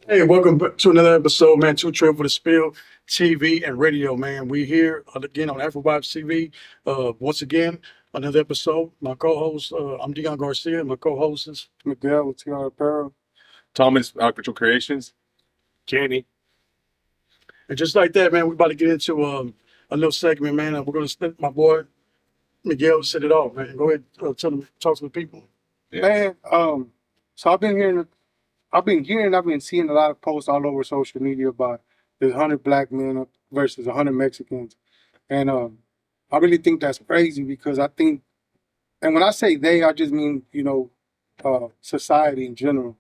Hey, welcome to another episode, man. 2Trill for the Spill TV and radio, man. We here again on Afrovibes TV. Once again, another episode. My co-host, I'm Deon Garcia. My co-host is Miguel with TR Apparel. Thomas, Control Creations. Kenny. and just like that, man. We're about to get into a little segment, man. We're gonna let my boy Miguel set it off, man. Go ahead, tell them, talk to the people. Man, so I've been seeing a lot of posts all over social media about there's 100 black men versus 100 Mexicans, and I really think that's crazy because I think, and when I say they, I just mean society in general.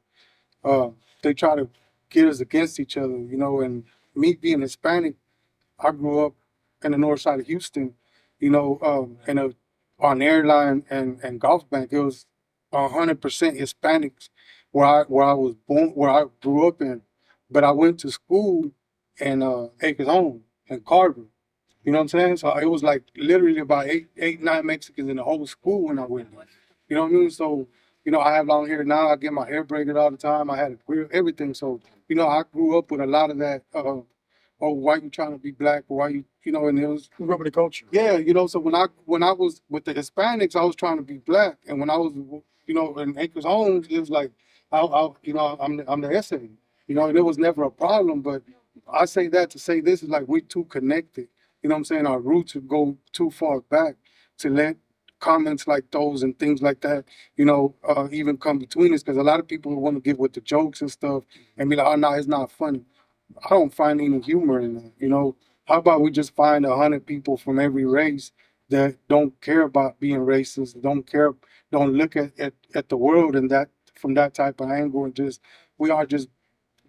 They try to get us against each other, and me being Hispanic, I grew up in the north side of Houston, in a on airline and golf bank. It was 100% Hispanics where I was born, where I grew up in. But I went to school in Acres Home in Carver. You know what I'm saying? So it was like literally about eight, nine Mexicans in the whole school when I went there. You know what I mean? So, I have long hair now. I get my hair braided all the time. I had a grill, everything. So, I grew up with a lot of that. Oh, why you trying to be black? Or why and it was, We grew up in the culture. yeah. So when I was with the Hispanics, I was trying to be black, and when I was, in Acres Homes, it was like, I'm the essay, and it was never a problem. But I say that to say this is like we're too connected. You know what I'm saying? Our roots would go too far back to let comments like those and things like that, even come between us. Because a lot of people want to get with the jokes and stuff and be like, oh, no, it's not funny. I don't find any humor in that. How about we just find 100 people from every race that don't care about being racist, don't look at the world and that from that type of angle, and we are just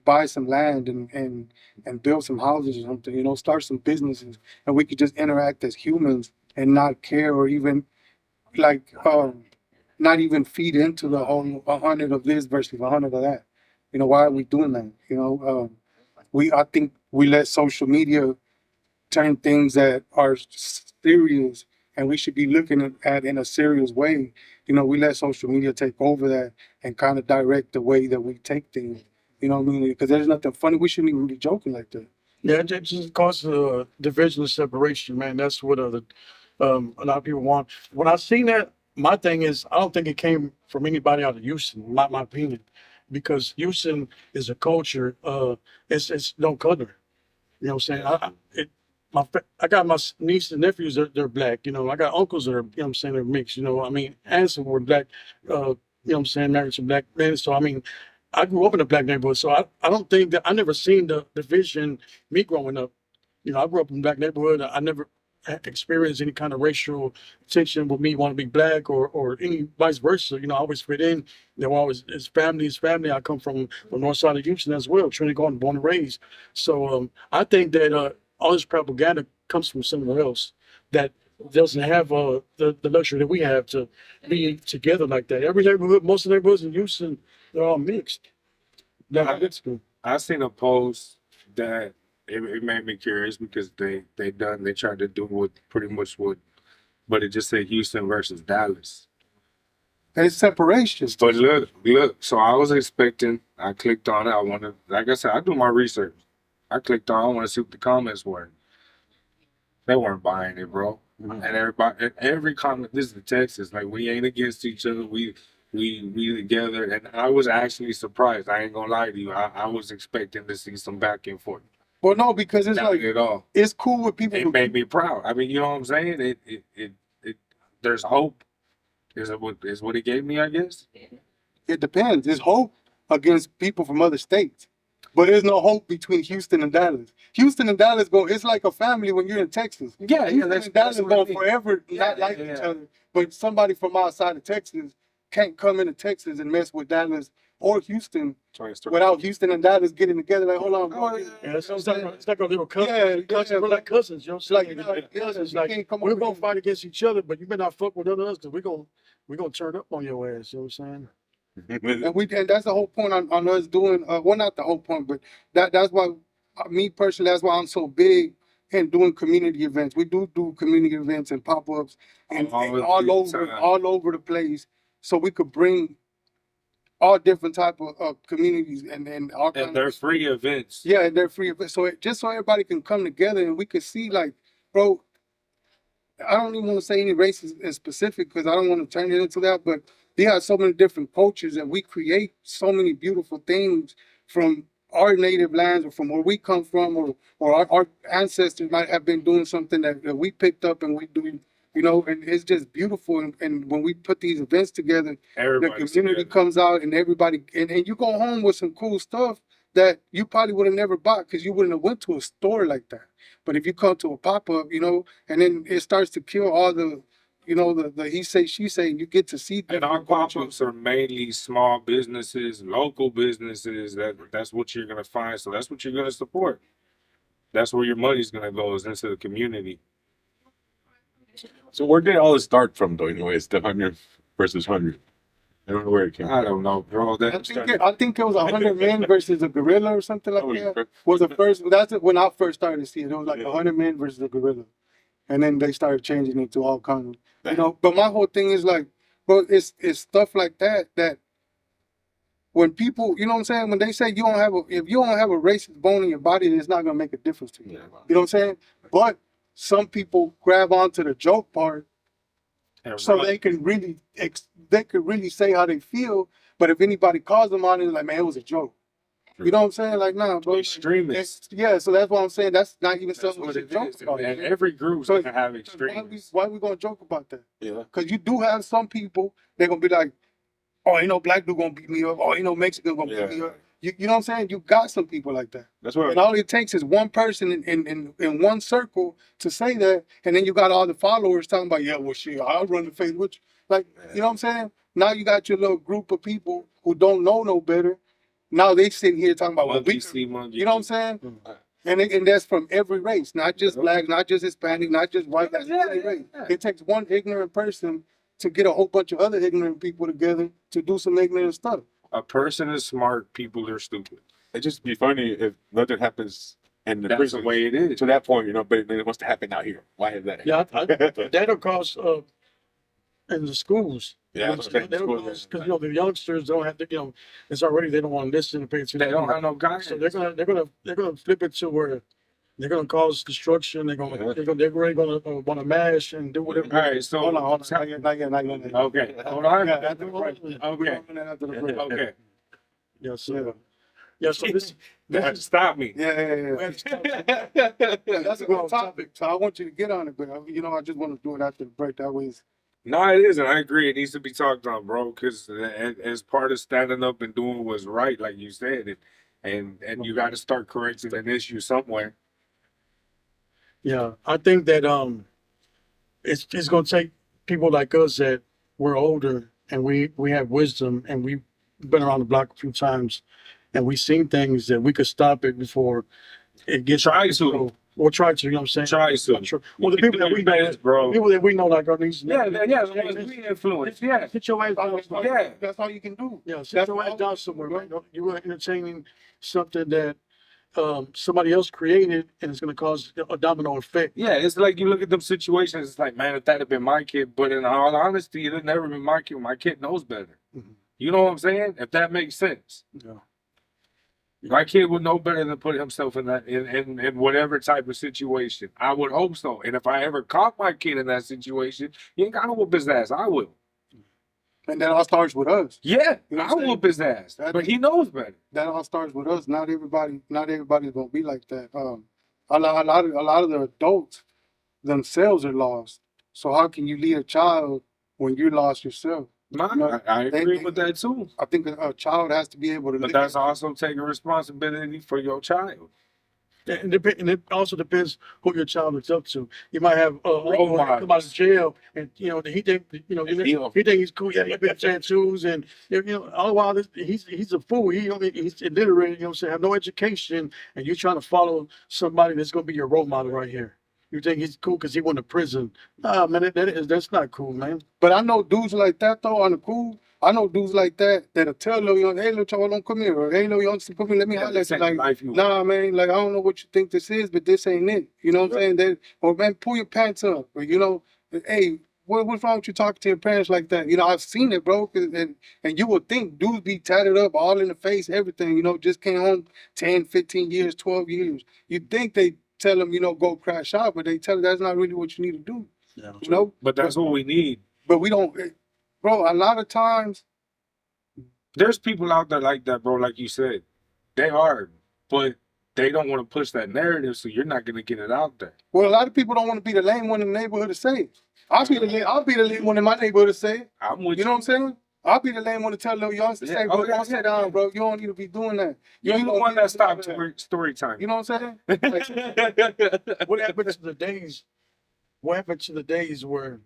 buy some land and build some houses or something, start some businesses, and we could just interact as humans and not care or even like not even feed into the whole 100 of this versus 100 of that. Why are we doing that? I think we let social media turn things that are serious and we should be looking at in a serious way. We let social media take over that and kind of direct the way that we take things. You know what I mean? Because there's nothing funny. We shouldn't even be joking like that. Yeah, it just causes division and separation, man. That's what a lot of people want. When I seen that, my thing is, I don't think it came from anybody out of Houston, my opinion, because Houston is a culture. It's no color. You know what I'm saying? I got my nieces and nephews. They're black. I got uncles that are. They're mixed. I mean, aunts who were black. Married to black men. So I mean, I grew up in a black neighborhood, so I don't think that I never seen the division me growing up. I grew up in a black neighborhood. I never experienced any kind of racial tension with me wanting to be black or any vice versa. I always fit in. Always it's family is family. I come from the north side of Houston as well, Trinity Garden, born and raised. So I think that all this propaganda comes from somewhere else that doesn't have the luxury that we have to be together like that. Every neighborhood, most of the neighborhoods in Houston, they're all mixed. I seen a post that it made me curious because they tried to do what pretty much what, but it just said Houston versus Dallas. There's separation. But look. So I was expecting. I clicked on it. I wanted, like I said, I do my research. I clicked on. I want to see what the comments were. They weren't buying it, bro. Mhm. And every comment. This is Texas. Like we ain't against each other. We together. And I was actually surprised. I ain't gonna lie to you. I was expecting to see some back and forth. Well, no, because it's Not like at all. it's cool with people. It made me proud. I mean, you know what I'm saying? It there's hope. Is what it gave me, I guess. It depends. There's hope against people from other states, but there's no hope between Houston and Dallas. Houston and Dallas go. It's like a family when you're in Texas. Yeah, Houston and Dallas what I go mean. forever not like each other. But somebody from outside of Texas can't come into Texas and mess with Dallas or Houston without Houston and Dallas getting together. Like, hold on, bro. Yeah, it's like a little cousins. Yeah, Cousins, we're like cousins. You know what I'm saying? Like, yeah, It's you like can't come we're over gonna here. fight against each other, but you better not fuck with others because we're gonna turn up on your ass. You know what I'm saying? And that's the whole point on us doing. Well, not the whole point, but that's why me personally, that's why I'm so big in doing community events. We do community events and pop ups and all over the place, so we could bring all different type of communities and all And they're free events. Yeah, and they're free. So just so everybody can come together and we can see, like, bro, I don't even want to say any races in specific because I don't want to turn it into that, but there are so many different cultures and we create so many beautiful things from our native lands or from where we come from, or our ancestors might have been doing something that we picked up and we do, you know, and it's just beautiful. And when we put these events together, the Everybody's community together. comes out and everybody, and you go home with some cool stuff that you probably would have never bought because you wouldn't have went to a store like that. But if you come to a pop-up, you know, and then it starts to kill all the, you know, the he say, she say, and you get to see And our different cultures. pop-ups are mainly small businesses, local businesses. That's what you're gonna find. So that's what you're gonna support. That's where your money's gonna go, is into the community. So where did all this start from, though? Anyways, the 100 versus 100. I don't know where it came I from. don't know, bro. I think it was 100 men versus a gorilla or something like Oh, that. Was the first, that's when I first started to see it. It was like 100 men versus a gorilla. And then they started changing it to all kinds of, you know, but my whole thing is like, bro, it's stuff like that when people, you know what I'm saying? When they say you don't have if you don't have a racist bone in your body, then it's not gonna make a difference to you. Yeah. You know what I'm saying? But some people grab onto the joke part so they can really say how they feel. But if anybody calls them on it, like, man, it was a joke. You know what I'm saying? Like, nah, bro. Extremists. Yeah, so that's what I'm saying. That's not even That's something we what should it joke is. about. And every group's So gonna have Why extremists. are we gonna joke about that? Yeah. Because you do have some people, they're gonna be like, oh, ain't no black dude gonna beat me up. Oh, ain't no Mexican gonna beat me up. You know what I'm saying? You got some people like that. That's what. And all it takes is one person in one circle to say that, and then you got all the followers talking about, yeah, well, shit, I'll run the face with you. Like, you know what I'm saying? Now you got your little group of people who don't know no better. Now they sitting here talking about, well, Monkey see, monkey you know what I'm saying? And that's from every race, not just black, not just Hispanic, not just white. That's every race. It takes one ignorant person to get a whole bunch of other ignorant people together to do some ignorant stuff. A person is smart, people are stupid. It'd just be funny if nothing happens in the That's prison the way it is. to that point, you know, but then it wants to happen out here. Why is that? Yeah, that'll cause in the schools. Yeah, That'll cause, because you know the youngsters don't have to, you know, it's already they don't want to listen and pay attention. They don't have no guidance. So they're gonna flip it to where they're gonna cause destruction. They're really gonna want to mash and do whatever. All right, so Hold on. Not yet. okay, hold on. Yeah, after the break. Okay, After the break. okay. Yeah, so this Stop me. Yeah. That's a good topic. So I want you to get on it, but you know, I just want to do it after the break. That way, it's, No, it isn't. I agree. It needs to be talked on, bro. Because as part of standing up and doing what's right, like you said, and you got to start correcting an issue somewhere. Yeah, I think that it's gonna take people like us that we're older and we have wisdom and we've been around the block a few times and we've seen things that we could stop it before it gets Try to. Or try to, you know what I'm saying? Try to. Sure. Well, the people that we know, bro. people that we know, like our nieces. Yeah, the ones we influence. Yeah. Sit your ass down. Yeah. that's all you can do. Yeah, sit your ass down somewhere, right? You were entertaining something that somebody else created, and it's going to cause a domino effect. Yeah, it's like you look at them situations, it's like, man, if that had been my kid, but in all honesty, it had never been my kid. My kid knows better. Mhm. You know what I'm saying? If that makes sense. Yeah. My kid would know better than put himself in that in whatever type of situation. I would hope so. And if I ever caught my kid in that situation, you ain't gotta whoop his ass. I will. And that all starts with us. Yeah, You know what I I'm saying? whoop his ass. But he knows better. That all starts with us. Not everybody's gonna be like that. A lot of the adults themselves are lost. So how can you lead a child when you're lost yourself? Nah, No, I agree with that too. I think a child has to be able to. But that's also taking responsibility for your child. And it also depends who your child is up to. You might have Role come out of jail, and you know he think he think he's cool. Yeah, he been tattoos, and you know all the while he's a fool. He's illiterate. You know what I'm saying? Have no education, and you're trying to follow somebody that's going to be your role model right here. You think he's cool because he went to prison? Nah, man, that's not cool, man. But I know dudes like that though on the cool. I know dudes like that'll tell little young, hey little child, don't come here, or hey little young, come here, let me Yeah, holler at this you. ain't the Like, life you nah, man, like I don't know what you think this is, but this ain't it. You know what I'm saying? Or man, pull your pants up, or you know, hey, what's wrong with you talking to your parents like that? You know, I've seen it, bro. And you would think dudes be tatted up, all in the face, everything. You know, just came home 10, 15 years, 12 years. You'd think they tell them, you know, go crash out, but they tell them that's not really what you need to do. Yeah. You know, But that's what we need. but we don't, bro. A lot of times, There's people out there like that, bro. Like you said, they are, but they don't want to push that narrative, so you're not gonna get it out there. well, a lot of people don't want to be the lame one in the neighborhood to say it. I'll be the lame one in my neighborhood to say it. I'm with You know what I'm saying? I'll be the lame one to tell little youngsters, Yeah. say, bro, Okay, don't sit down, bro. You don't need to be doing that. You're ain't the gonna one be that stopped doing story time. You know what I'm saying? Like, What happened to the days? What happened to the days where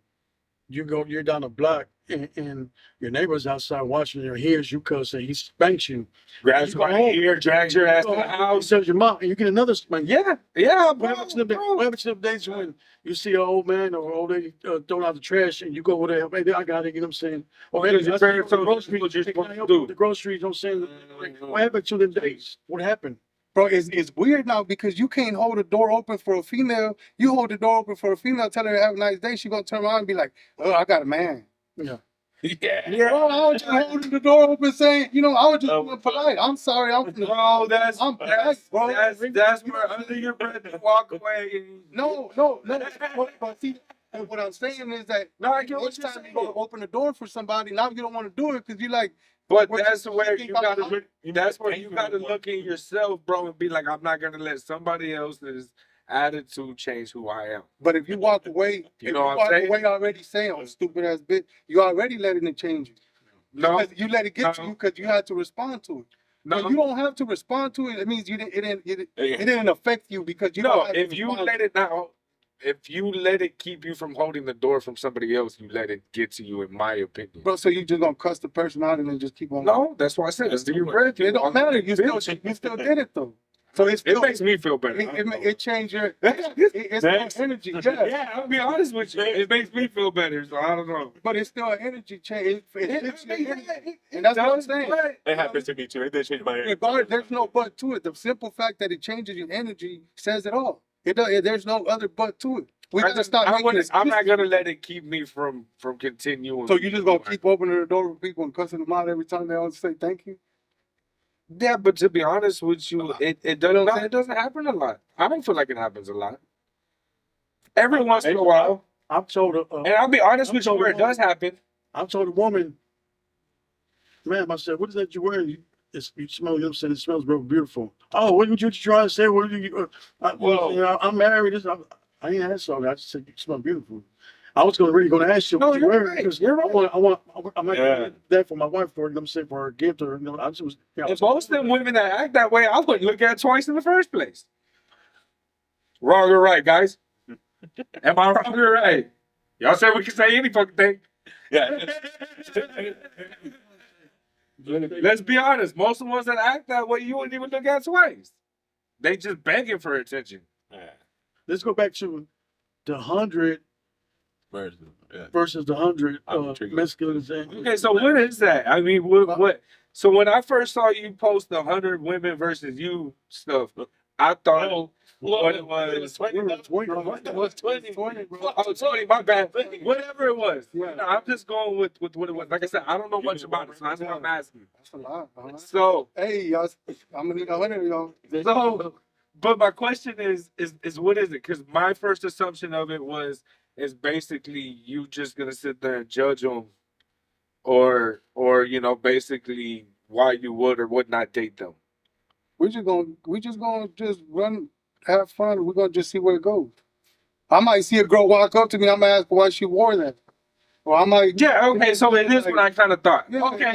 you're down the block and your neighbor's outside watching your hears you cuss and he spanks you. Grabs You go my home. ear, drags your ass to He the house. tells your mom and you get another spank. Yeah, yeah, What happened to them? bro. What happened to them days when you see an old man or old lady throwing out the trash and you go over there, hey, I got it, you know what I'm saying? Or hey, Because your I see you parents with the told you groceries, what you're hey, supposed can I to help you do. with the groceries, you know what I'm saying? What happened to them days? What happened? bro, it's weird now because you can't hold the door open for a female. You hold the door open for a female, tell her to have a nice day. She gonna turn around and be like, oh, I got a man. Yeah. Yeah, Bro, I was just holding the door open saying, you know, I was just being polite. I'm sorry. I'm bro. That's polite, bro. that's where under your breath you walk away. And, No. But see, what I'm saying is that no, I get what next you're time you saying. go open the door for somebody, now you don't want to do it because you like, But what that's you where think you about gotta. That's where you gotta look in yourself, bro, and be like, I'm not gonna let somebody else's attitude change who I am. but if you walk away, You know what I'm saying? away already saying, oh, stupid ass bitch, you already letting it change you. No, Because you let it get to you because you had to respond to it. no, When you don't have to respond to it, it means it didn't affect you because you no. don't have If to you respond let it now, if you let it keep you from holding the door from somebody else, you let it get to you, in my opinion. Bro, so you just gonna cuss the person out and then just keep on. No, that's why I said it's your breath. It don't matter. You still did it though. So it's It still, makes me feel better. it changed your it's Thanks. still energy. Yeah. Yeah, I'll be honest with you. It makes me feel better, so I don't know. But it's still an energy change. It lifts your energy. And that's what I'm saying. It happens to me too. It did change my Regardless, there's no but to it. The simple fact that it changes your energy says it all. There's no other but to it. We gotta stop making I'm excuses. not gonna let it keep me from continuing. So you just gonna keep opening the door for people and cussing them out every time they don't say thank you? Yeah, but to be honest with you, it doesn't happen a lot. I don't feel like it happens a lot. Every once in a while, I've told and I'll be honest with you, where it does happen. I've told a woman, ma'am, I said, what is that you're wearing? You smell, you know what I'm saying? It smells real beautiful. Oh, what you trying to say? What are you, I'm married. I ain't had something. I just said, you smell beautiful. I was really going to ask you No, what you you're wearing. right. Because You're right. I'm going to get that for my wife, for, you know what I'm saying, for her gift. Or, you know, I just was, And most of them women that act that way, I wouldn't look at twice in the first place. Wrong or right, guys? Am I wrong or right? Y'all said we can say any fucking thing. Yeah. Let's be honest. Most of the ones that act that way, you wouldn't even look at twice. They just begging for attention. Let's go back to the 100 versus the 100 Mexicans. Okay, so what is that? I mean, what? So when I first saw you post the 100 women versus you stuff, I thought what it was. 20. It was 20, bro. Oh, 20, my bad. Whatever it was. Yeah. No, I'm just going with what it was. Like I said, I don't know much about it, so that's why I'm asking. That's a lot. So, Hey, y'all, I'm gonna need 100 of y'all. so, but my question is what is it? Because my first assumption of it is basically you just gonna sit there and judge them, or you know, basically why you would or would not date them. We just gonna run, have fun. We're gonna just see where it goes. I might see a girl walk up to me. I'm gonna ask her why she wore that. Or I might. Yeah, okay, so it is what I kind of thought. Yeah, Okay.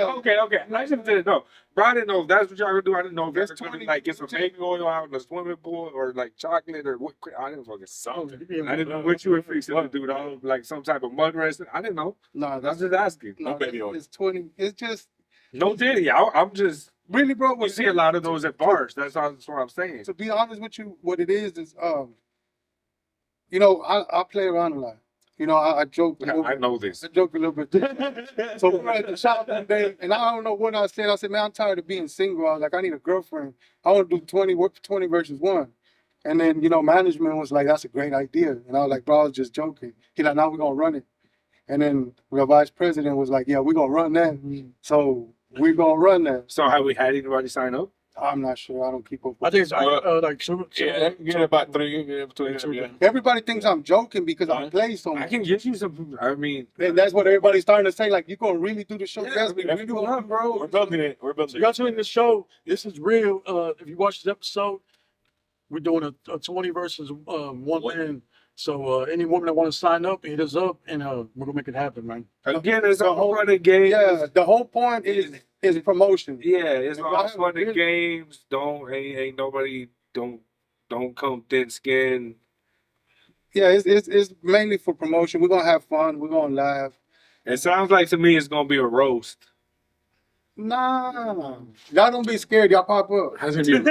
I just didn't know. But I didn't know if that's what y'all gonna do. I didn't know if that's gonna like get some baby oil out in the swimming pool or like chocolate or what. I didn't fucking something. I didn't know what you were fixing to do, though. Like some type of mud rest. I didn't know. No, I was that's just asking. no, baby oil. it's 20. It's just No diddy. I'm just. really, bro. You see a lot of those at bars. That's what I'm saying. To be honest with you, what it is, you know, I play around a lot. You know, I joke. I know this. I joke a little bit. So we were at the shop one day, and I don't know what I said. I said, man, I'm tired of being single. I was like, I need a girlfriend. I want to do 20 versus 1. And then, you know, management was like, that's a great idea. And I was like, bro, I was just joking. He like, now we're going to run it. And then the vice president was like, yeah, we're going to run that. So we're going to run that. So have we had anybody sign up? I'm not sure. I don't keep up. I think it's like Yeah, you get about 3. You get between them, yeah. Everybody thinks I'm joking because I play so I much. can get you some. I mean, And that's what everybody's starting to say. Like, you going to really do the show? yeah, Yes, we we do it, bro. We're building it. We're building So y'all it. tuning in the show. This is real. If you watch this episode, we're doing a 20 versus one man. So any woman that want to sign up, hit us up, and we're gonna make it happen, man. Again, it's all fun and games. Yeah, the whole point is promotion. Yeah, it's If all I fun have and games. Ain't nobody don't come thin skinned. Yeah, it's mainly for promotion. We're gonna have fun. We're gonna laugh. It sounds like to me it's gonna be a roast. Nah, y'all don't be scared. Y'all pop up. How's it And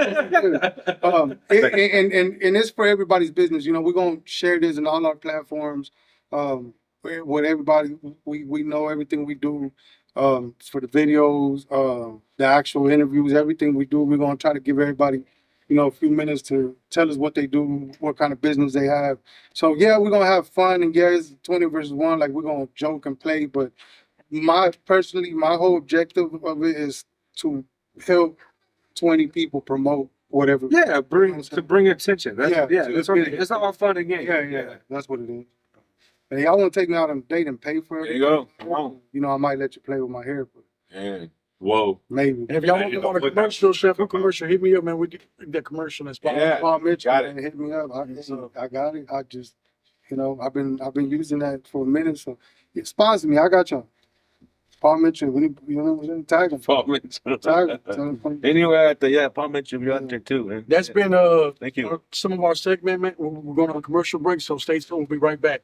it's for everybody's business. You know, we're gonna share this in all our platforms. With everybody, we know everything we do. For the videos, the actual interviews, everything we do, we're gonna try to give everybody, you know, a few minutes to tell us what they do, what kind of business they have. So yeah, we're gonna have fun, and yeah, it's 20 versus 1. Like, we're gonna joke and play, but my whole objective of it is to help 20 people promote whatever. Yeah, bring attention. That's, Yeah, that's what it's all fun and games. Yeah, that's what it is. And y'all want to take me out on a date and pay for it? There you go. Come on. You know, I might let you play with my hair, but And whoa. maybe. And if y'all Yeah, want you to on a know, commercial, chef, a commercial, hit me up, man. We get that commercial that's Yeah. Paul Mitchell, got it. man, hit me up. So- I got it. I just, you know, I've been using that for a minute, so sponsor me. I got y'all. Paul Mitchell, you know, tag him. Paul Mitchell. Tag him. Tell him. Anyway, Paul Mitchell, you're out there too, man. That's been Thank you. some of our segment, man. We're going on a commercial break, so stay tuned. We'll be right back.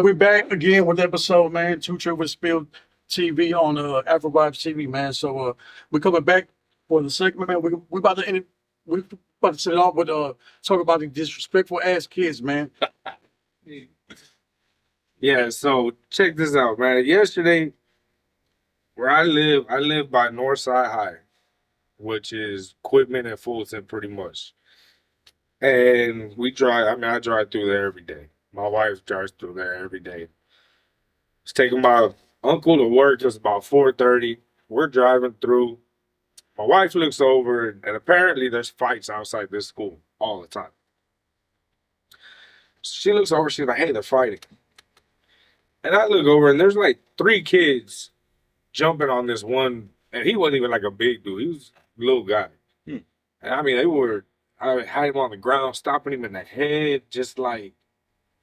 We're back again with episode, man. 2Trill with Spill TV on Afrovibes TV, man. So we're coming back for the segment, man. We about to end it. We about to set it off with talk about the disrespectful ass kids, man. Yeah, so check this out, man. Yesterday, where I live by Northside High, which is Quitman and Fulton pretty much. And I drive through there every day. My wife drives through there every day. It's taking my uncle to work. It's about 4:30. We're driving through. My wife looks over, and apparently there's fights outside this school all the time. She looks over, she's like, hey, they're fighting. And I look over, and there's like 3 kids jumping on this one, and he wasn't even like a big dude. He was a little guy. And I mean, I had him on the ground, stopping him in the head, just like,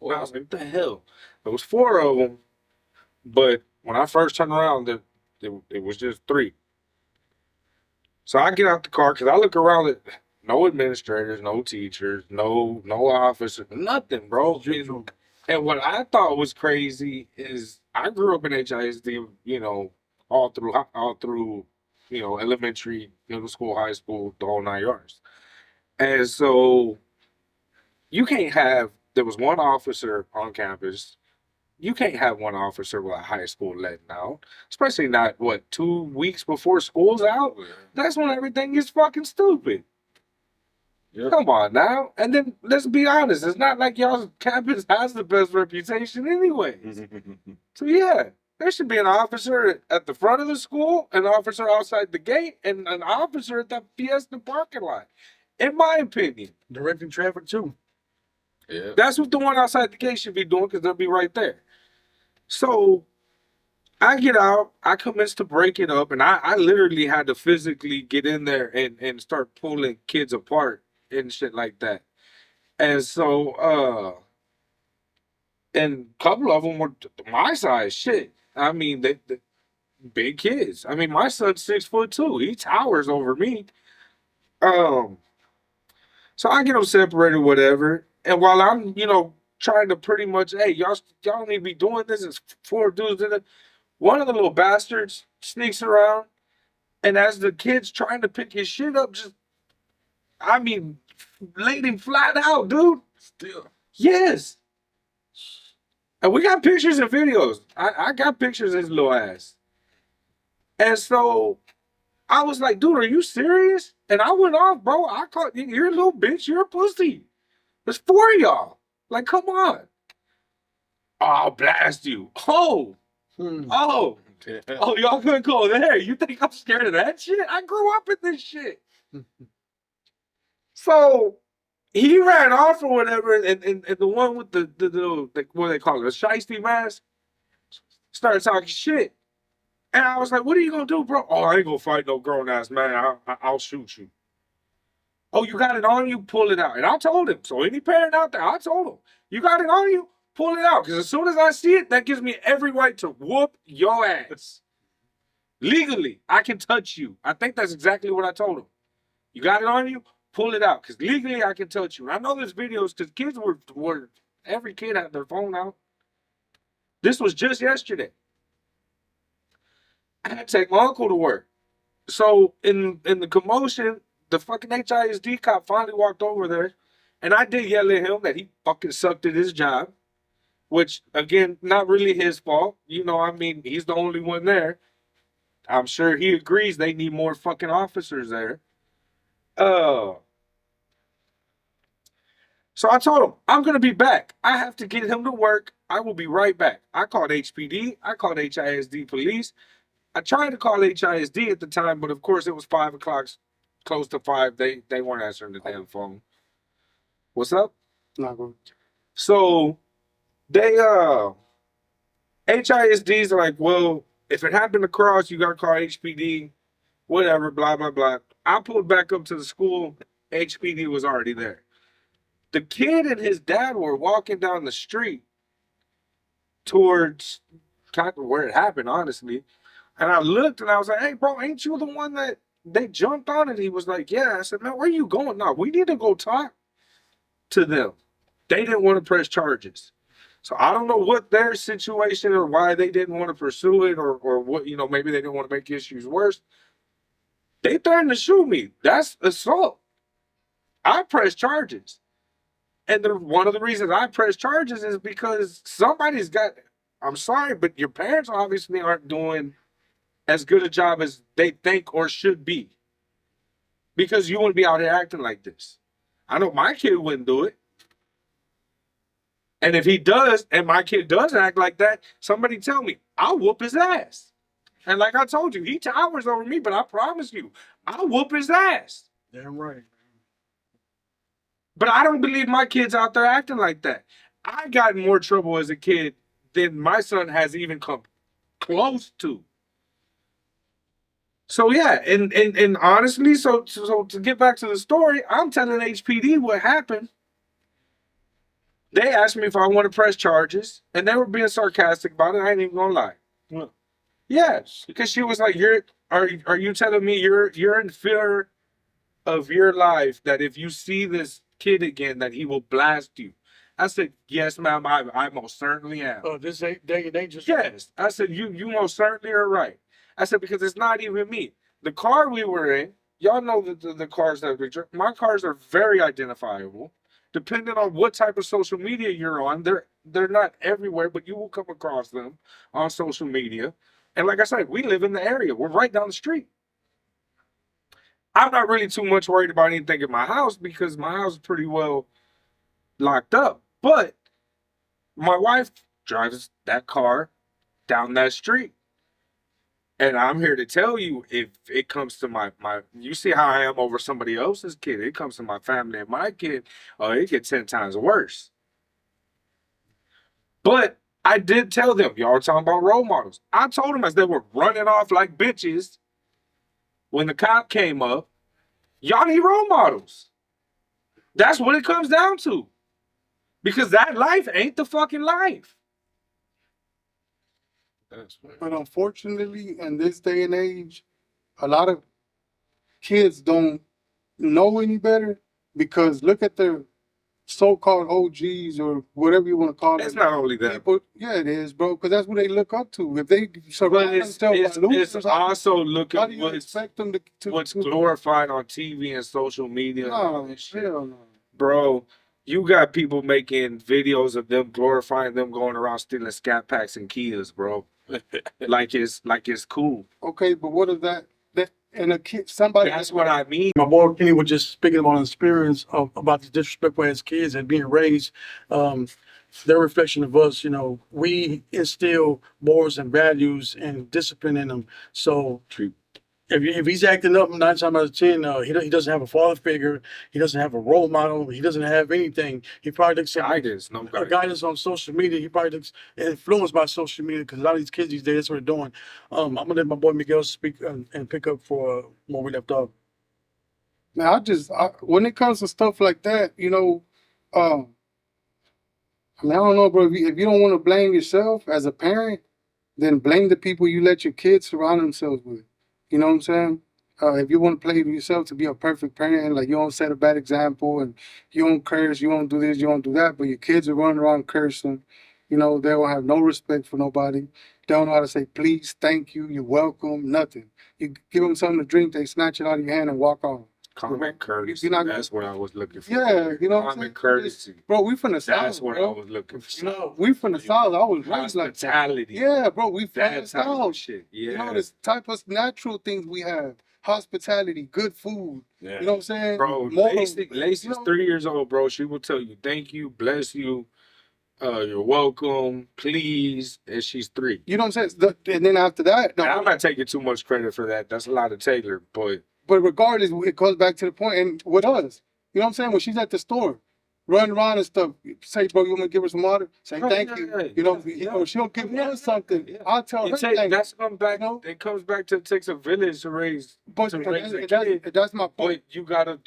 I was like, what the hell? There was 4 of them, but when I first turned around, it was just 3. So I get out the car, because I look around at no administrators, no teachers, no officers, nothing, bro. And what I thought was crazy is I grew up in HISD, you know, all through, you know, elementary, middle school, high school, the whole 9 yards. And so there was one officer on campus. You can't have one officer with a high school letting out, especially not 2 weeks before school's out. That's when everything gets fucking stupid. Yep. Come on now. And then let's be honest, it's not like y'all's campus has the best reputation anyway. So yeah, there should be an officer at the front of the school, an officer outside the gate, and an officer at the Fiesta parking lot. In my opinion. Directing traffic too. Yeah. That's what the one outside the gate should be doing, because they'll be right there. So I get out, I commence to break it up, and I literally had to physically get in there and start pulling kids apart and shit like that. And so, and a couple of them were my size shit. I mean, they big kids. I mean, my son's 6'2". He towers over me. So I get them separated, whatever. And while I'm, you know, trying to pretty much, hey, y'all need to be doing this. It's 4 dudes in it. One of the little bastards sneaks around, and as the kid's trying to pick his shit up, laid him flat out, dude. Still. Yes. And we got pictures and videos. I got pictures of his little ass. And so I was like, dude, are you serious? And I went off, bro. I called, you're a little bitch. You're a pussy. There's 4 of y'all. Like, come on. Oh, I'll blast you. Oh, oh, oh, y'all couldn't go there. You think I'm scared of that shit? I grew up in this shit. So he ran off or whatever, and the one with the what do they call it, a shiesty mask, started talking shit. And I was like, what are you gonna do, bro? Oh, I ain't gonna fight no grown ass man. I'll shoot you. Oh, you got it on you? Pull it out. And I told him. So any parent out there, I told him, you got it on you? Pull it out. Because as soon as I see it, that gives me every right to whoop your ass. Legally, I can touch you. I think that's exactly what I told him. You got it on you? Pull it out. Because legally, I can touch you. And I know there's videos because kids were, every kid had their phone out. This was just yesterday. I had to take my uncle to work. So in the commotion, the fucking HISD cop finally walked over there, and I did yell at him that he fucking sucked at his job, which, again, not really his fault. You know, I mean, he's the only one there. I'm sure he agrees they need more fucking officers there. So I told him, I'm going to be back. I have to get him to work. I will be right back. I called HPD. I called HISD police. I tried to call HISD at the time, but of course it was 5 o'clock, close to 5. They weren't answering the damn phone. What's up? Not good. So they HISD's are like, well, if it happened across, you gotta call HPD, whatever, blah blah blah. I pulled back up to the school. HPD was already there. The kid and his dad were walking down the street towards kind of where it happened, honestly. And I looked and I was like, hey, bro, ain't you the one that they jumped on? And he was like, yeah. I said, man, where are you going? No, we need to go talk to them. They didn't want to press charges. So I don't know what their situation or why they didn't want to pursue it or what, you know, maybe they didn't want to make issues worse. They threatened to shoot me. That's assault. I pressed charges. And one of the reasons I press charges is because somebody's got, I'm sorry, but your parents obviously aren't doing as good a job as they think or should be. Because you wouldn't be out here acting like this. I know my kid wouldn't do it. And if he does, and my kid does act like that, somebody tell me, I'll whoop his ass. And like I told you, he towers over me, but I promise you, I'll whoop his ass. Damn right. But I don't believe my kid's out there acting like that. I got in more trouble as a kid than my son has even come close to. So yeah, and honestly, so to get back to the story, I'm telling HPD what happened. They asked me if I want to press charges, and they were being sarcastic about it. I ain't even gonna lie. Well, Yes, because she was like, are you telling me you're in fear of your life that if you see this kid again that he will blast you?" I said, "Yes, ma'am, I most certainly am." this ain't day and age. Just Yes. I said, you most certainly are right. I said, because it's not even me. The car we were in, y'all know the cars that we drive, my cars are very identifiable. Depending on what type of social media you're on, they're not everywhere, but you will come across them on social media. And like I said, we live in the area. We're right down the street. I'm not really too much worried about anything in my house because my house is pretty well locked up. But my wife drives that car down that street. And I'm here to tell you, if it comes to my you see how I am over somebody else's kid, it comes to my family and my kid, oh, it gets 10 times worse. But I did tell them, y'all are talking about role models. I told them as they were running off like bitches, when the cop came up, y'all need role models. That's what it comes down to. Because that life ain't the fucking life. But unfortunately, in this day and age, a lot of kids don't know any better because look at the so-called OGs or whatever you want to call It's it. not only that. People, yeah, it is, bro, because that's what they look up to. If they But surround it's themselves by losers, also look how at do you what's expect them to glorified on TV and social media. and all No, this shit. hell no. Bro, you got people making videos of them glorifying them going around stealing scat packs and Kias, bro. like it's cool. Okay, but what is that? That and a kid, somebody. That's what I mean. My boy Kenny was just speaking about an experience about the disrespect for his kids and being raised. Um, their reflection of us, we instill morals and values and discipline in them. So True. if he's acting up 9 times out of 10, he doesn't have a father figure. He doesn't have a role model. He doesn't have anything. He probably looks at Guidance, no a guidance. guidance on social media. He probably looks influenced by social media because a lot of these kids these days, that's what they're doing. I'm gonna let my boy Miguel speak and pick up for where we left off. Man, when it comes to stuff like that, I mean, I don't know, bro. If you don't want to blame yourself as a parent, then blame the people you let your kids surround themselves with. You know what I'm saying? If you want to play yourself to be a perfect parent, like you don't set a bad example and you don't curse, you don't do this, you don't do that, but your kids are running around cursing, they don't have no respect for nobody. They don't know how to say please, thank you, you're welcome, nothing. You give them something to drink, they snatch it out of your hand and walk off. Common courtesy. You're not- That's what I was looking for. Yeah, you know what I'm Common saying? courtesy. Bro, we from the South, That's what I bro. was looking for. We from the South. I was raised like that. Hospitality. Yeah, bro, we from the That type of South. shit. You Yeah. know, this type of natural things we have. Hospitality, good food. Yeah. You know what I'm saying? Bro, Morals, Lacey's you know? 3 years old, bro. She will tell you, thank you, bless you, you're welcome, please, and she's 3. You know what I'm saying? And then after that, And I'm not taking too much credit for that. That's a lot of Taylor, but regardless, it goes back to the point. And with us, you know what I'm saying? When she's at the store, running around and stuff, say, bro, you want me to give her some water? Say, Oh, thank yeah, you. yeah, She'll give Yeah, us something. yeah. I'll tell her thank you. That's come back. You know? It comes back to it takes a village to raise But to raise a and kid. that's my point. But you gotta.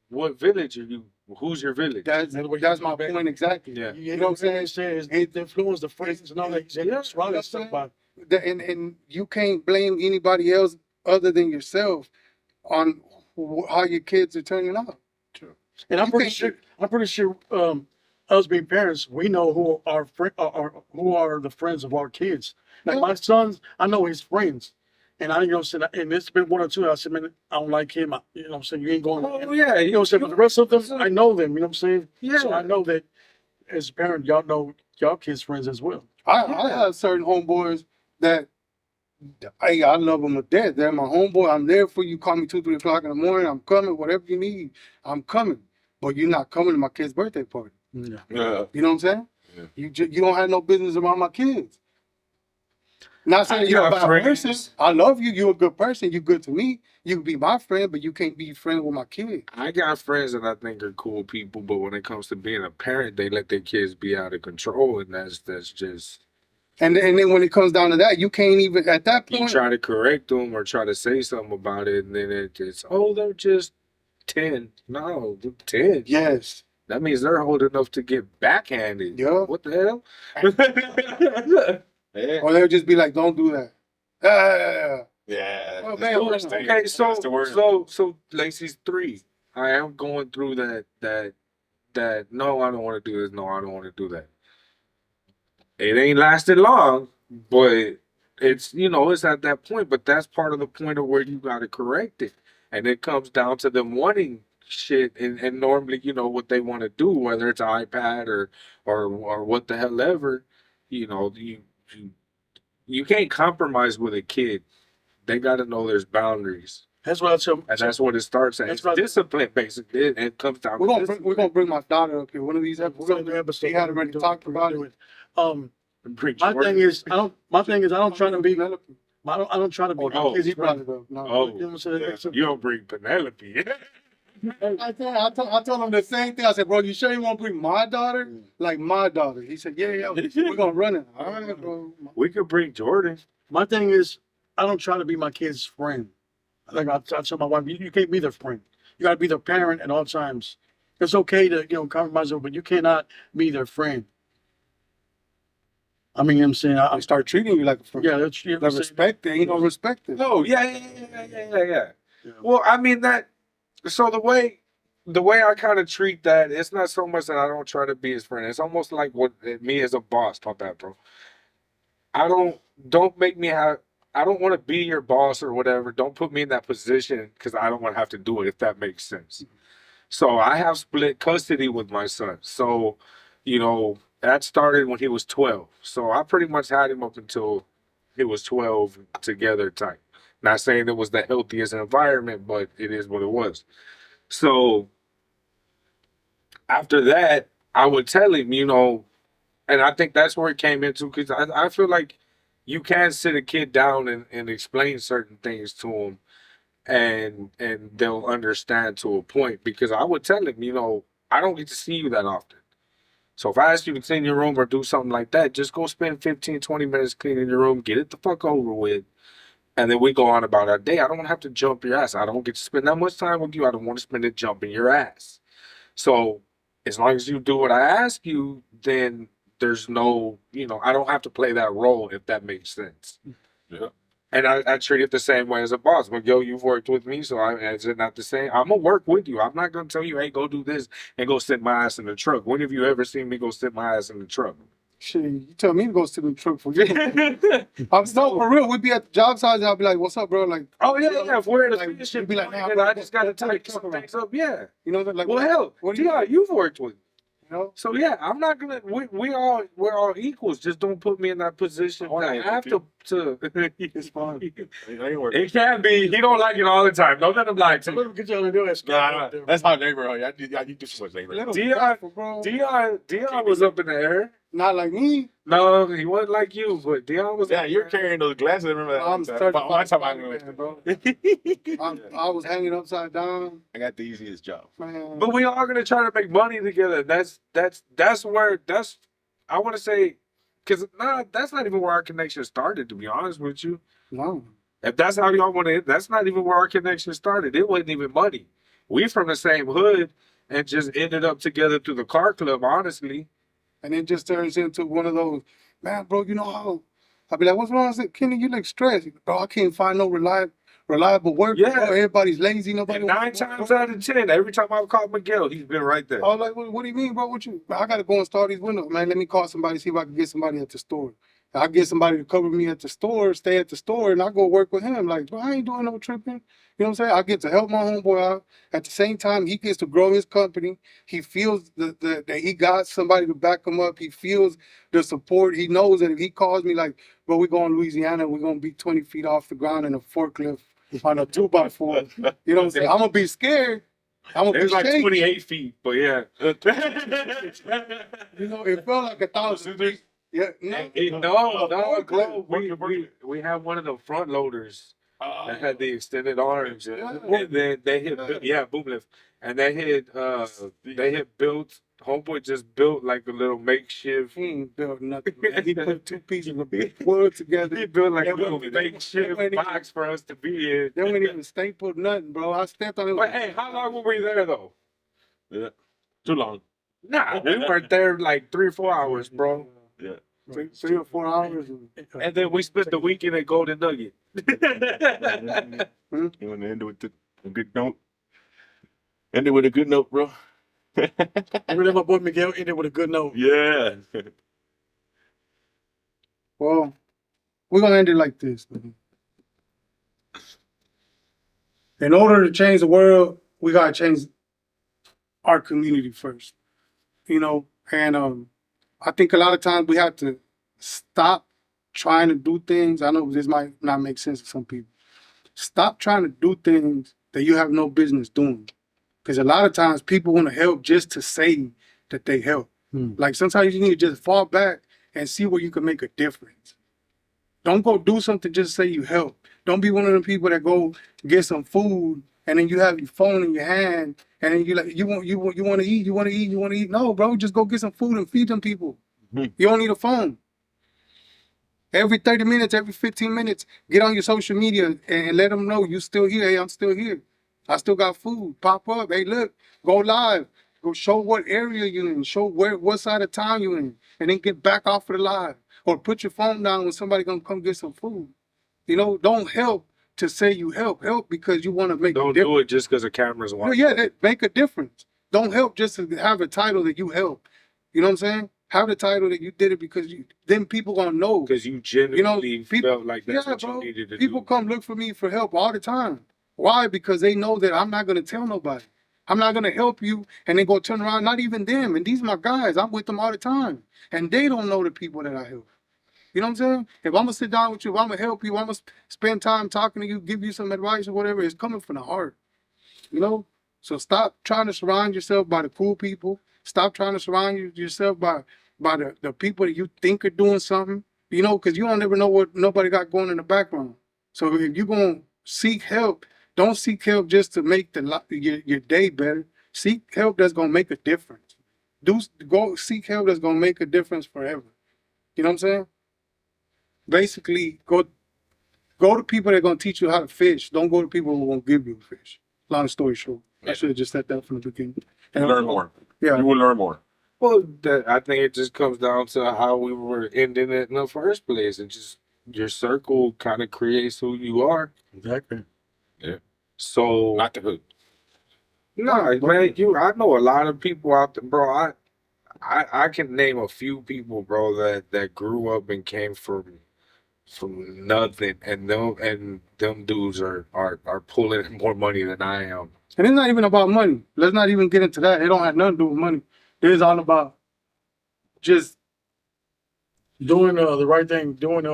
What village are you? Who's your village? That's my point exactly. Yeah. You know what I'm saying? It influenced the friends and all that. Yeah. Surround that stuff by. And you can't blame anybody else other than yourself on how your kids are turning out. And I'm pretty sure, us being parents, we know who our who are the friends of our kids. Like my sons, I know his friends, and and it's been 1 or 2. I said, man, I don't like him. I'm saying you ain't going. Oh yeah, You know what I'm saying? But the rest of them, I know them. You know what I'm saying? Yeah. So I know that as a parent, y'all know y'all kids' friends as well. I have certain homeboys that I love them to death. They're my homeboy. I'm there for you. Call me 2, 3 o'clock in the morning. I'm coming. Whatever you need, I'm coming. But you're not coming to my kid's birthday party. Yeah. Yeah. You know what I'm saying? Yeah. You don't have no business around my kids. Not saying you're a got bad friends. person. I love you. You're a good person. You're good to me. You can be my friend, but you can't be friends with my kid. I got friends that I think are cool people, but when it comes to being a parent, they let their kids be out of control, and that's just And then when it comes down to that, you can't even at that you point. try to correct them or try to say something about it, and then it's they're just 10. No, they're 10. Yes. That means they're old enough to get backhanded. Yeah. What the hell? Yeah. Or they'll just be like, "Don't do that." Yeah. Well, That's man, the worst thing. Okay, so That's the worst. so Lacey's 3. I am going through that. No, I don't want to do this. No, I don't want to do that. It ain't lasted long, but it's it's at that point. But that's part of the point of where you got to correct it, and it comes down to them wanting shit and normally what they want to do, whether it's an iPad or what the hell ever. You can't compromise with a kid. They got to know there's boundaries. That's what I tell. And that's what it starts at. That's It's right. discipline, basically. It comes down We're to gonna discipline. bring my daughter up here. One of these We're episodes. gonna do an episode. She had already talked about it. Bring My Jordan. thing is, I don't try to be. I don't try to be. Oh, kids' he brought friend. it up. No. Oh, You know what I'm saying? yeah. you don't bring Penelope. I told him the same thing. I said, "Bro, you sure you want to bring my daughter? Like my daughter?" He said, "Yeah, we're gonna run it." All right, bro. We could bring Jordan. My thing is, I don't try to be my kid's friend. Like I tell my wife, you can't be their friend. You gotta be their parent at all times. It's okay to compromise, but you cannot be their friend. I mean, you know what I'm saying, I start treating you like a friend. yeah, that's Like respect it. Ain't no respect it. Oh yeah. Yeah. Well, I mean that. So the way I kind of treat that, it's not so much that I don't try to be his friend. It's almost like what me as a boss. Talk that, bro. Don't make me have. I don't want to be your boss or whatever. Don't put me in that position because I don't want to have to do it. If that makes sense. So I have split custody with my son. So, you know, that started when he was 12. So I pretty much had him up until he was 12 together type. Not saying it was the healthiest environment, but it is what it was. So after that, I would tell him, you know, and I think that's where it came into because I feel like you can sit a kid down and explain certain things to him and they'll understand to a point because I would tell him, you know, I don't get to see you that often. So if I ask you to clean your room or do something like that, just go spend 15, 20 minutes cleaning your room, get it the fuck over with, and then we go on about our day. I don't have to jump your ass. I don't get to spend that much time with you. I don't want to spend it jumping your ass. So as long as you do what I ask you, then there's no, you know, I don't have to play that role if that makes sense. Yeah. And I treat it the same way as a boss. Miguel, you've worked with me, so is it not the same? I'm gonna work with you. I'm not gonna tell you, hey, go do this and go sit my ass in the truck. When have you ever seen me go sit my ass in the truck? Shit, you tell me to go sit in the truck for you. I'm no, for real. We'd be at the job site and I'll be like, what's up, bro? Like, Oh yeah. If we're in a Like, spaceship, you'd be like, nah, and bro, I just gotta go type talk some about things up. Yeah. you know, like, Well, hell, what do you, Deon, you've worked with me. you know? So yeah, I'm not gonna. We're all equals. Just don't put me in that position. Oh, I yeah, have to. It's fine. It ain't working. It can be. He don't like it all the time. Don't let him lie to So you. let me get y'all to do that. Nah, that's how neighborhood. I do so much neighborhood. Little Dion- grateful, bro. Dion was up in the air. Not like me. No, he wasn't like you, but Dion was. Yeah, you're carrying those glasses. Remember that? I'm But 35, one time I man, bro. but I was hanging upside down, got the easiest job. man. we all gonna try to make money together. That's where I want to say, because that's not even where our connection started. To be honest with you, No. if that's how y'all want to, that's not even where our connection started. It wasn't even money. We from the same hood and just ended up together through the car club. Honestly, And it just turns into one of those, man, bro, you know how, I'll be like, what's wrong? I said, Kenny, you look stressed. Bro, I can't find no reliable work. Yeah. Bro. Everybody's lazy. Nobody and wants 9 to work, times bro. out of 10, every time I've called Miguel, he's been right there. I was like, what do you mean, bro? What you? I got to go and start these windows. Man, let me call somebody, see if I can get somebody at the store. I get somebody to cover me at the store, stay at the store, and I go work with him. Like, bro, I ain't doing no tripping. You know what I'm saying? I get to help my homeboy out. At the same time, he gets to grow his company. He feels that he got somebody to back him up. He feels the support. He knows that if he calls me like, bro, we going to Louisiana, we're going to be 20 feet off the ground in a forklift on a 2x4. You know what I'm saying? I'm going to be scared. I'm going to It be was like shaky. 28 feet, but yeah. You know, it felt like 1,000 feet. Yeah, No, bro. Forklift. We have one of the front loaders that had the extended arms, Yeah. and then they hit, boom lift, and they hit built. Homeboy just built like a little makeshift. He ain't built nothing. Man. He put two pieces of wood together. He built like a That little wasn't- makeshift that wasn't box for us to be in. They wouldn't even staple nothing, bro. I stepped on it. But hey, how long were we there though? Yeah. Too long. Nah, we weren't there like 3 or 4 hours, bro. Yeah. 3 or 4 hours. And then we spent the weekend at Golden Nugget. You want to end it with a good note? End it with a good note, bro. Really, my boy Miguel ended with a good note. Yeah. Well, we're gonna end it like this, man. In order to change the world, we gotta change our community first. You know, and I think a lot of times we have to stop trying to do things. I know this might not make sense to some people. Stop trying to do things that you have no business doing. Because a lot of times people want to help just to say that they help. Like sometimes you need to just fall back and see where you can make a difference. Don't go do something just to say you help. Don't be one of the people that go get some food and then you have your phone in your hand and then you like you want to eat. No, bro, just go get some food and feed them people. Mhm. You don't need a phone. Every 30 minutes, every 15 minutes, get on your social media and let them know you still here. Hey, I'm still here. I still got food. Pop up. Hey, look, go live. Go show what area you're in. Show what side of town you're in. And then get back off of the live. Or put your phone down when somebody gonna come get some food. You know, don't help to say you help. Help because you want to make a Don't difference. do it just because the camera's watching. Make a difference. Don't help just to have a title that you help. You know what I'm saying? Have the title that you did it because then people gonna know. Because you genuinely people- felt like that's Yeah, what bro. you needed to People do. come look for me for help all the time. Why? Because they know that I'm not gonna tell nobody. I'm not gonna help you and then go turn around. Not even them. And these are my guys. I'm with them all the time, and they don't know the people that I help. You know what I'm saying? If I'm gonna sit down with you, if I'm gonna help you, I'm gonna spend time talking to you, give you some advice or whatever, it's coming from the heart. You know? So stop trying to surround yourself by the cool people. Stop trying to surround yourself by the people that you think are doing something. You know, because you don't ever know what nobody got going in the background. So if you're gonna seek help, don't seek help just to make your day better. Seek help that's gonna make a difference. Go seek help that's gonna make a difference forever. You know what I'm saying? Basically, go to people that are gonna teach you how to fish. Don't go to people who won't give you a fish. Long story short, I should have just said that from the beginning. You learn more. Yeah, You will learn more. Well, I think it just comes down to how we were ending it in the first place. It just your circle kind of creates who you are. Exactly. So Not the hood. no, man, I know a lot of people out there, bro. I can name a few people, bro, that grew up and came from nothing, and them dudes are pulling more money than I am. and it's not even about money. Let's not even get into that. It don't have nothing to do with money. It's all about just Doing the right thing, doing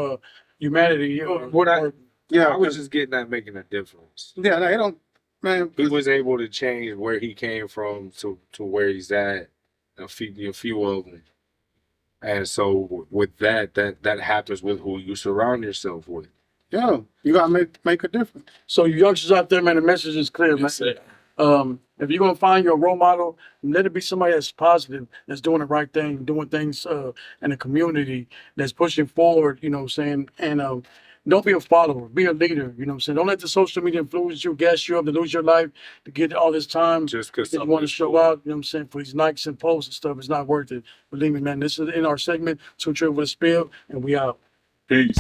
humanity. I was just getting at making a difference. yeah. It don't, man. He was able to change where he came from to where he's at. A few of them, and so with that happens with who you surround yourself with. Yeah, you gotta make a difference. So you youngsters out there, man, the message is clear, man. If you're gonna find your role model, let it be somebody that's positive, that's doing the right thing, doing things in the community, that's pushing forward, you know what I'm saying? And don't be a follower, be a leader, you know what I'm saying? Don't let the social media influence you, gas you up to lose your life, to get all this time. Just because You want to show out, you know what I'm saying, for these likes and posts and stuff, it's not worth it. Believe me, man, this is in our segment, 2Trill with a spill, and we out. Peace.